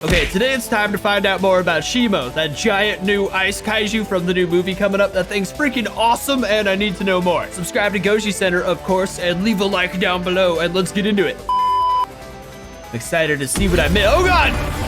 Okay, today it's time to find out more about Shimo, that giant new ice kaiju from the new movie coming up. That thing's freaking awesome, and I need to know more. Subscribe to Goji Center, of course, and leave a like down below, and let's get into it. I'm excited to see what I missed. Oh, God!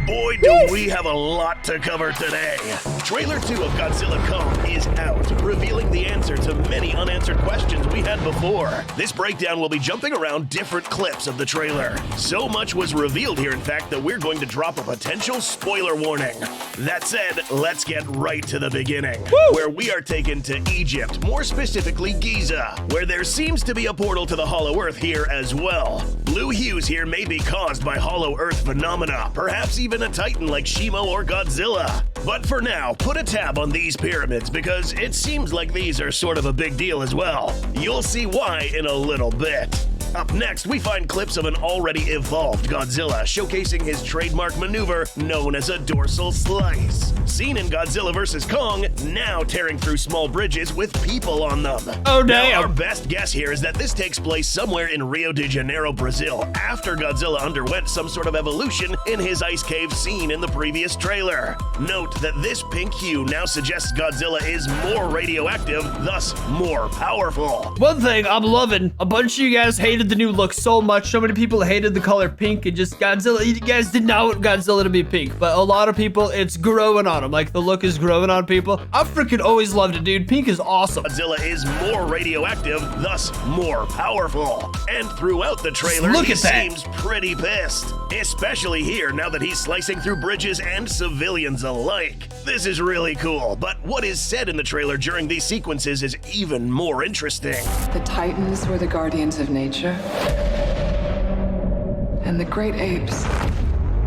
Boy, do we have a lot to cover today. Trailer 2 of Godzilla Kong is out, revealing the answer to many unanswered questions we had before. This breakdown will be jumping around different clips of the trailer. So much was revealed here, in fact, that we're going to drop a potential spoiler warning. That said, let's get right to the beginning, where we are taken to Egypt, more specifically Giza, where there seems to be a portal to the Hollow Earth here as well. Blue hues here may be caused by Hollow Earth phenomena, perhaps even a titan like Shimo or Godzilla. But for now, put a tab on these pyramids because it seems like these are sort of a big deal as well. You'll see why in a little bit. Up next, we find clips of an already evolved Godzilla showcasing his trademark maneuver known as a dorsal slice. Seen in Godzilla vs. Kong, now tearing through small bridges with people on them. Oh, damn. Now, our best guess here is that this takes place somewhere in Rio de Janeiro, Brazil, after Godzilla underwent some sort of evolution in his ice cave seen in the previous trailer. Note that this pink hue now suggests Godzilla is more radioactive, thus more powerful. One thing I'm loving, a bunch of you guys hated the new look so much. So many people hated the color pink and just Godzilla. You guys did not want Godzilla to be pink, but a lot of people, it's growing on them. Like the look is growing on people. I freaking always loved it, dude. Pink is awesome. Godzilla is more radioactive, thus more powerful. And throughout the trailer, Look he at that. seems pretty pissed. Especially here, now that he's slicing through bridges and civilians alike. This is really cool, but what is said in the trailer during these sequences is even more interesting. The Titans were the guardians of nature, and the great apes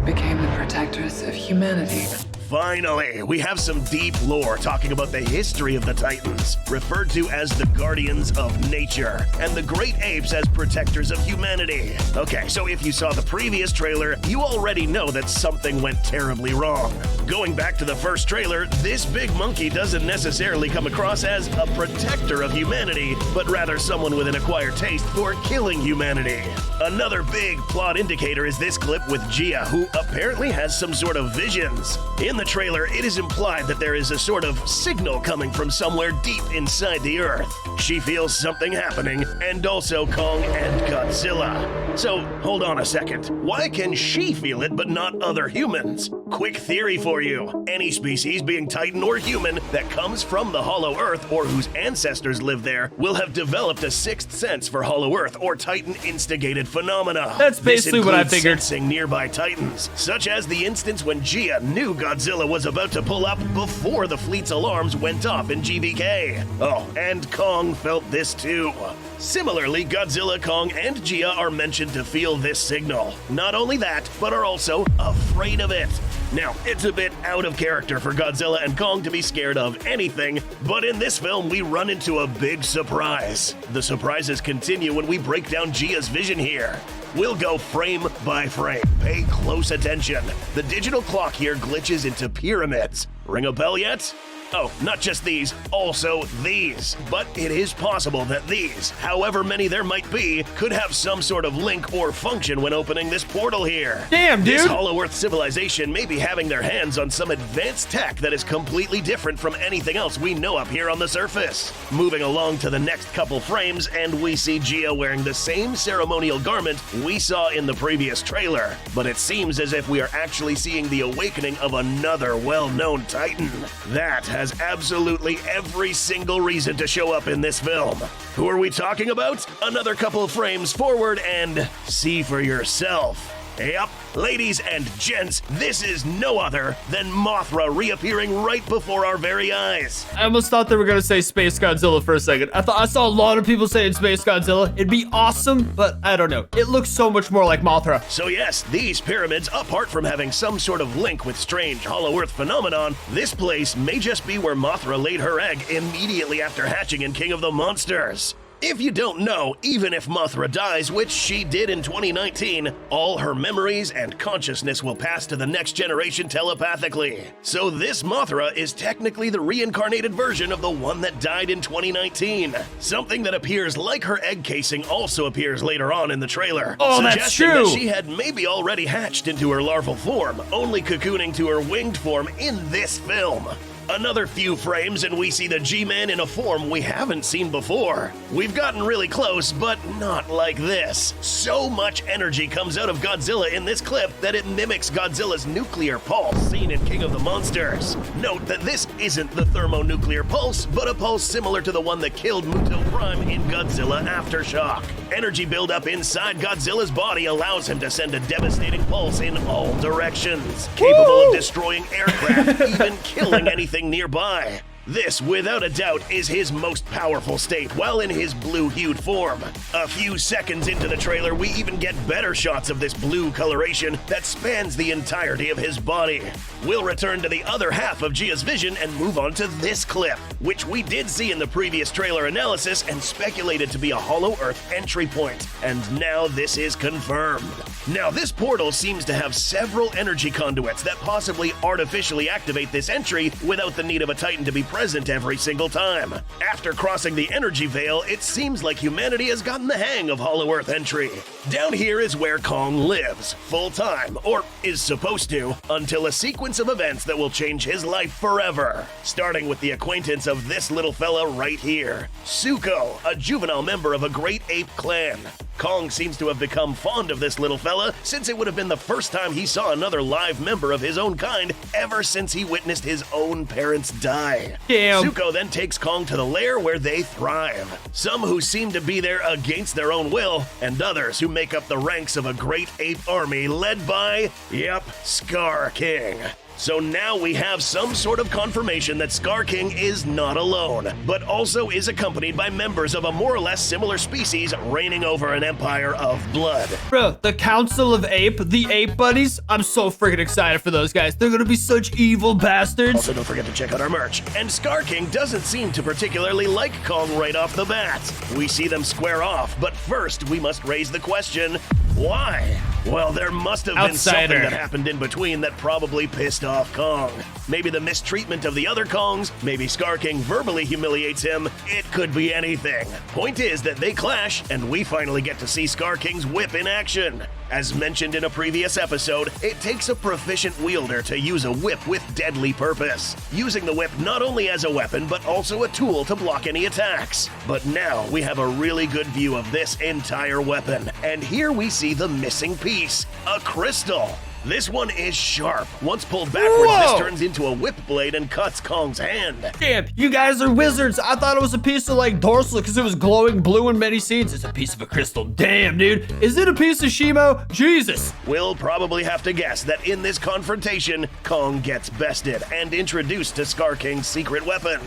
became the protectors of humanity. Finally, we have some deep lore talking about the history of the Titans, referred to as the guardians of nature, and the great apes as protectors of humanity. Okay, so if you saw the previous trailer, you already know that something went terribly wrong. Going back to the first trailer, this big monkey doesn't necessarily come across as a protector of humanity, but rather someone with an acquired taste for killing humanity. Another big plot indicator is this clip with Gia, who apparently has some sort of visions. In the trailer, it is implied that there is a sort of signal coming from somewhere deep inside the Earth. She feels something happening, and also Kong and Godzilla. So, hold on a second. Why can she feel it but not other humans? Quick theory for you. Any species, being Titan or human, that comes from the Hollow Earth or whose ancestors live there will have developed a sixth sense for Hollow Earth or Titan-instigated phenomena. That's basically This what I includes figured. sensing nearby Titans, such as the instance when Gia knew Godzilla was about to pull up before the fleet's alarms went off in GVK. Oh, and Kong felt this too. Similarly, Godzilla, Kong, and Gia are mentioned to feel this signal. Not only that, but are also afraid of it. Now, it's a bit out of character for Godzilla and Kong to be scared of anything, but in this film, we run into a big surprise. The surprises continue when we break down Gia's vision here. We'll go frame by frame. Pay close attention. The digital clock here glitches into pyramids. Ring a bell yet? Oh, not just these, also these. But it is possible that these, however many there might be, could have some sort of link or function when opening this portal here. Damn, dude. This Hollow Earth civilization may be having their hands on some advanced tech that is completely different from anything else we know up here on the surface. Moving along to the next couple frames, and we see Gia wearing the same ceremonial garment we saw in the previous trailer. But it seems as if we are actually seeing the awakening of another well-known Titan. That has absolutely every single reason to show up in this film. Who are we talking about? Another couple of frames forward and see for yourself. Yep, ladies and gents, this is no other than Mothra reappearing right before our very eyes. I almost thought they were gonna say Space Godzilla for a second. I saw a lot of people saying Space Godzilla. It'd be awesome, but I don't know. It looks so much more like Mothra. So yes, these pyramids, apart from having some sort of link with strange Hollow Earth phenomenon, this place may just be where Mothra laid her egg immediately after hatching in King of the Monsters. If you don't know, even if Mothra dies, which she did in 2019, all her memories and consciousness will pass to the next generation telepathically. So this Mothra is technically the reincarnated version of the one that died in 2019. Something that appears like her egg casing also appears later on in the trailer. Oh, that's suggesting true. that she had maybe already hatched into her larval form, only cocooning to her winged form in this film. Another few frames and we see the G-Man in a form we haven't seen before. We've gotten really close, but not like this. So much energy comes out of Godzilla in this clip that it mimics Godzilla's nuclear pulse seen in King of the Monsters. Note that this isn't the thermonuclear pulse, but a pulse similar to the one that killed Muto Prime in Godzilla Aftershock. Energy buildup inside Godzilla's body allows him to send a devastating pulse in all directions, capable of destroying aircraft, even killing anything nearby. This, without a doubt, is his most powerful state while in his blue-hued form. A few seconds into the trailer, we even get better shots of this blue coloration that spans the entirety of his body. We'll return to the other half of Gia's vision and move on to this clip, which we did see in the previous trailer analysis and speculated to be a Hollow Earth entry point. And now this is confirmed. Now, this portal seems to have several energy conduits that possibly artificially activate this entry without the need of a Titan to be present every single time. After crossing the energy veil, it seems like humanity has gotten the hang of Hollow Earth entry. Down here is where Kong lives, full-time, or is supposed to, until a sequence of events that will change his life forever. Starting with the acquaintance of this little fella right here, Zuko, a juvenile member of a great ape clan. Kong seems to have become fond of this little fella since it would have been the first time he saw another live member of his own kind ever since he witnessed his own parents die. Damn. Zuko then takes Kong to the lair where they thrive. Some who seem to be there against their own will, and others who make up the ranks of a great ape army led by, yep, Scar King. So now we have some sort of confirmation that Scar King is not alone, but also is accompanied by members of a more or less similar species reigning over an empire of blood. Bro, the Council of Ape, the Ape Buddies, I'm so freaking excited for those guys. They're gonna be such evil bastards. Also, don't forget to check out our merch. And Scar King doesn't seem to particularly like Kong right off the bat. We see them square off, but first we must raise the question, why? Well, there must have been something that happened in between that probably pissed off Kong. Maybe the mistreatment of the other Kongs, maybe Scar King verbally humiliates him, it could be anything. Point is that they clash, and we finally get to see Scar King's whip in action. As mentioned in a previous episode, it takes a proficient wielder to use a whip with deadly purpose, using the whip not only as a weapon, but also a tool to block any attacks. But now we have a really good view of this entire weapon, and here we see the missing piece, a crystal. This one is sharp. Once pulled backwards, this turns into a whip blade and cuts Kong's hand. Damn, you guys are wizards. I thought it was a piece of like dorsal because it was glowing blue in many scenes. It's a piece of a crystal. Damn, dude. Is it a piece of Shimo? Jesus. We'll probably have to guess that in this confrontation, Kong gets bested and introduced to Scar King's secret weapon.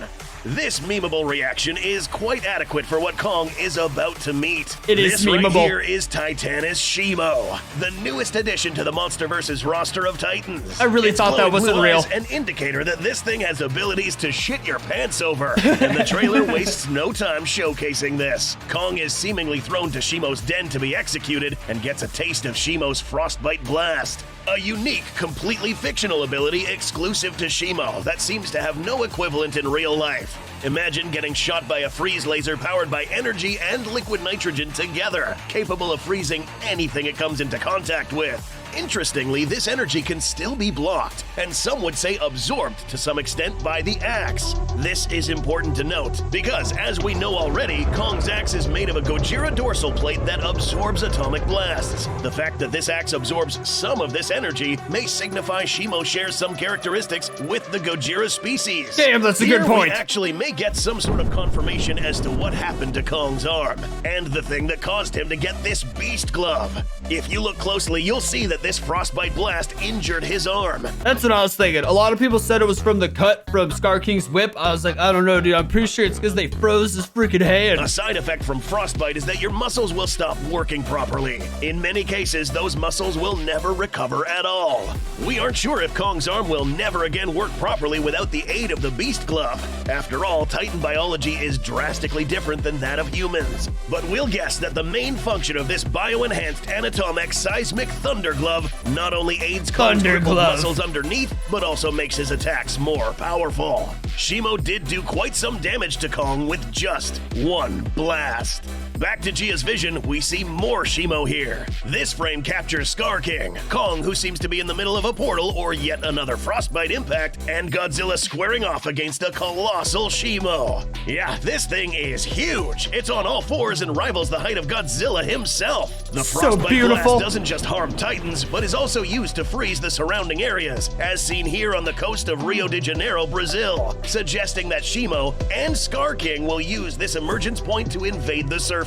This memeable reaction is quite adequate for what Kong is about to meet. It is this memeable. Right here is Titanus Shimo, the newest addition to the MonsterVerse's roster of Titans. I really Its thought that glowing wasn't blue real. eyes, an indicator that this thing has abilities to shit your pants over, and the trailer wastes no time showcasing this. Kong is seemingly thrown to Shimo's den to be executed and gets a taste of Shimo's frostbite blast. A unique, completely fictional ability exclusive to Shimo that seems to have no equivalent in real life. Imagine getting shot by a freeze laser powered by energy and liquid nitrogen together, capable of freezing anything it comes into contact with. Interestingly, this energy can still be blocked, and some would say absorbed to some extent by the axe. This is important to note, because as we know already, Kong's axe is made of a Gojira dorsal plate that absorbs atomic blasts. The fact that this axe absorbs some of this energy may signify Shimo shares some characteristics with the Gojira species. Damn, that's a good Here point. We actually may get some sort of confirmation as to what happened to Kong's arm, and the thing that caused him to get this beast glove. If you look closely, you'll see that this frostbite blast injured his arm. That's what I was thinking. A lot of people said it was from the cut from Scar King's whip. I was like, I don't know, dude. I'm pretty sure it's because they froze his freaking hand. A side effect from frostbite is that your muscles will stop working properly. In many cases, those muscles will never recover at all. We aren't sure if Kong's arm will never again work properly without the aid of the Beast Glove. After all, Titan biology is drastically different than that of humans. But we'll guess that the main function of this bioenhanced anatomic seismic Thunder Glove not only aids Kong's crippled muscles underneath, but also makes his attacks more powerful. Shimo did do quite some damage to Kong with just one blast. Back to Gia's vision, we see more Shimo here. This frame captures Scar King, Kong, who seems to be in the middle of a portal or yet another frostbite impact, and Godzilla squaring off against a colossal Shimo. Yeah, this thing is huge. It's on all fours and rivals the height of Godzilla himself. The frostbite blast doesn't just harm Titans, but is also used to freeze the surrounding areas, as seen here on the coast of Rio de Janeiro, Brazil, suggesting that Shimo and Scar King will use this emergence point to invade the surface.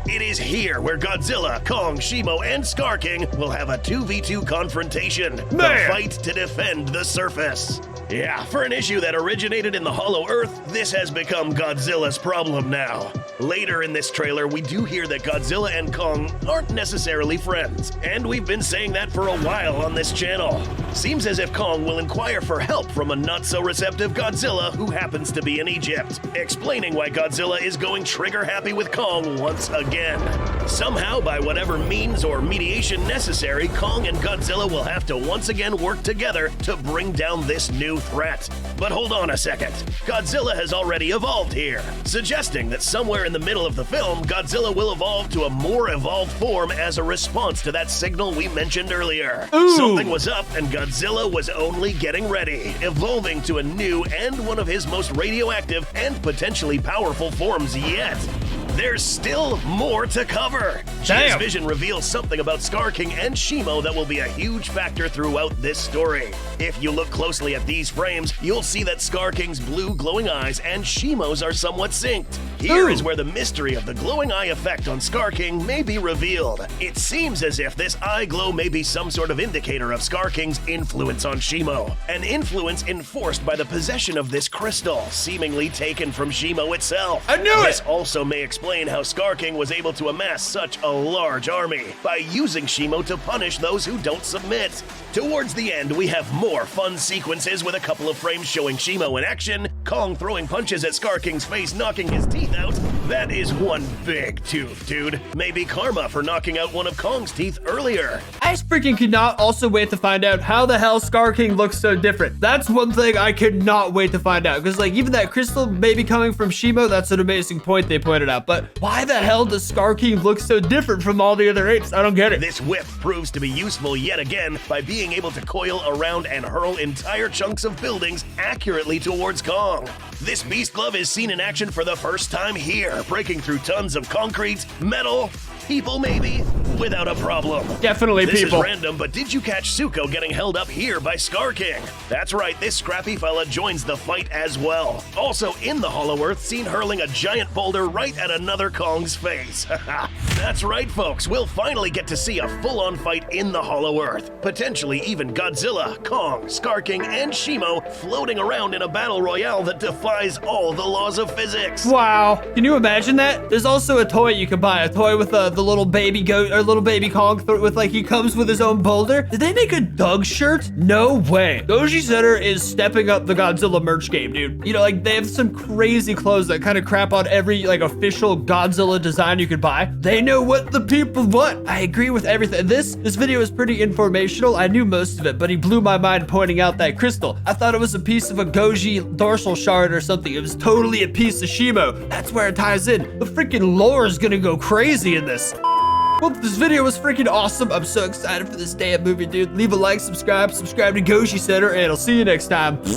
It is here where Godzilla, Kong, Shimo, and Scar King will have a 2v2 confrontation. The fight to defend the surface. Yeah, for an issue that originated in the Hollow Earth, this has become Godzilla's problem now. Later in this trailer, we do hear that Godzilla and Kong aren't necessarily friends, and we've been saying that for a while on this channel. Seems as if Kong will inquire for help from a not-so-receptive Godzilla who happens to be in Egypt, explaining why Godzilla is going trigger-happy with Kong once again. Somehow, by whatever means or mediation necessary, Kong and Godzilla will have to once again work together to bring down this new threat. But hold on a second. Godzilla has already evolved here, suggesting that somewhere in the middle of the film, Godzilla will evolve to a more evolved form as a response to that signal we mentioned earlier. Something was up and Godzilla was only getting ready, evolving to a new and one of his most radioactive and potentially powerful forms yet. There's still more to cover. Gia's vision reveals something about Scar King and Shimo that will be a huge factor throughout this story. If you look closely at these frames, you'll see that Scar King's blue glowing eyes and Shimo's are somewhat synced. Here is where the mystery of the glowing eye effect on Scar King may be revealed. It seems as if this eye glow may be some sort of indicator of Scar King's influence on Shimo, an influence enforced by the possession of this crystal, seemingly taken from Shimo itself. I knew it! This also may explain how Scar King was able to amass such a large army, by using Shimo to punish those who don't submit. Towards the end, we have more fun sequences with a couple of frames showing Shimo in action, Kong throwing punches at Scar King's face, knocking his teeth out. That is one big tooth, dude. Maybe karma for knocking out one of Kong's teeth earlier. I just freaking could not also wait to find out how the hell Scar King looks so different. That's one thing I could not wait to find out, because like even that crystal maybe coming from Shimo, that's an amazing point they pointed out, but why the hell does Scar King look so different from all the other apes? I don't get it. This whip proves to be useful yet again by being able to coil around and hurl entire chunks of buildings accurately towards Kong. This Beast Glove is seen in action for the first time here, breaking through tons of concrete, metal, people maybe, without a problem. Definitely this people. This is random, but did you catch Zuko getting held up here by Scar King? That's right, this scrappy fella joins the fight as well. Also in the Hollow Earth, seen hurling a giant boulder right at another Kong's face. That's right, folks, we'll finally get to see a full-on fight in the Hollow Earth. Potentially even Godzilla, Kong, Scar King, and Shimo floating around in a battle royale that defies all the laws of physics. Wow, can you imagine that? There's also a toy you can buy, a toy with the little baby goat or little baby Kong with like he comes with his own boulder. Did they make a Doug shirt? No way. Goji Center is stepping up the Godzilla merch game, dude. You know, like they have some crazy clothes that kind of crap on every like official Godzilla design you could buy. They know what the people want. I agree with everything. This video is pretty informational. I knew most of it, but he blew my mind pointing out that crystal. I thought it was a piece of a Goji dorsal shard or something. It was totally a piece of Shimo. That's where it ties in. The freaking lore is gonna go crazy in this. Well, this video was freaking awesome. I'm so excited for this damn movie, dude. Leave a like, subscribe to Goji Center, and I'll see you next time.